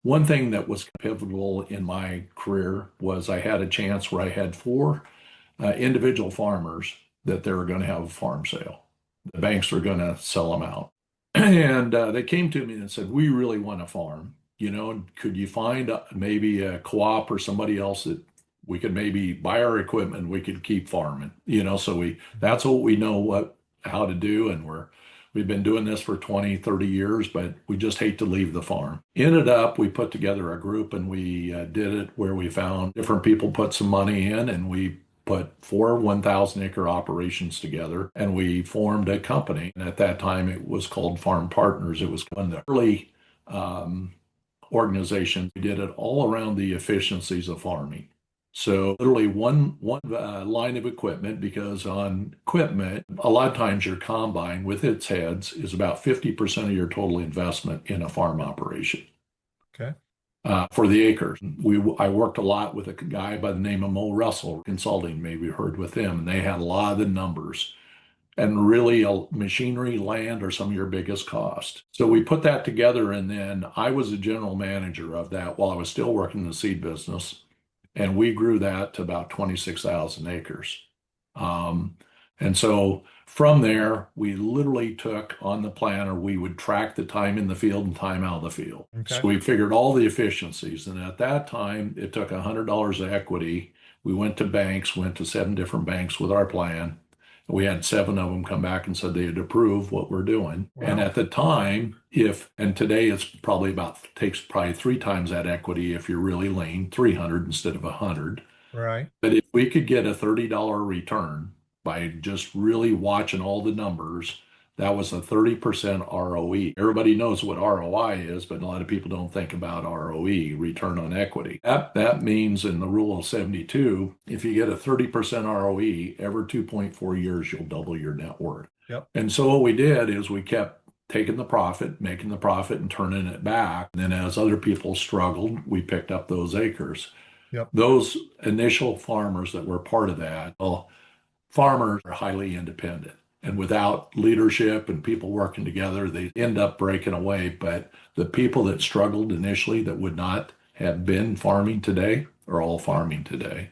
One thing that was pivotal in my career was I had a chance where I had four individual farmers that they were going to have a farm sale. The banks were going to sell them out. And they came to me and said, "We really want a farm. Could you find maybe a co-op or somebody else that we could maybe buy our equipment and we could keep farming?" So that's what we know how to do. And we've been doing this for 20, 30 years, but we just hate to leave the farm. Ended up, we put together a group and we did it where we found different people put some money in and we put four 1,000 acre operations together and we formed a company. And at that time, it was called Farm Partners. It was one of the early organizations. We did it all around the efficiencies of farming. So literally one line of equipment, because on equipment, a lot of times your combine with its heads is about 50% of your total investment in a farm operation. Okay. For the acres. I worked a lot with a guy by the name of Mo Russell Consulting, maybe you heard with him, and they had a lot of the numbers. And really, machinery, land are some of your biggest costs. So we put that together, and then I was a general manager of that while I was still working in the seed business. And we grew that to about 26,000 acres. Um, and so from there, we literally took on the planner, we would track the time in the field and time out of the field. So Okay. we figured all the efficiencies. And at that time, it took $100 of equity. We went to banks, went to 7 different banks with our plan. We had 7 of them come back and said they'd approve what we're doing. And Wow. at the time, and today it's probably takes probably 3 times that equity if you're really lean, 300 instead of 100. Right. But if we could get a $30 return by just really watching all the numbers, that was a 30% ROE. Everybody knows what ROI is, but a lot of people don't think about ROE, return on equity. That means in the rule of 72, if you get a 30% ROE, every 2.4 years, you'll double your net worth. Yep. And so what we did is we kept taking the profit, making the profit, and turning it back. And then as other people struggled, we picked up those acres. Yep. Those initial farmers that were part of that, well, farmers are highly independent. And without leadership and people working together, they end up breaking away. But the people that struggled initially that would not have been farming today are all farming today.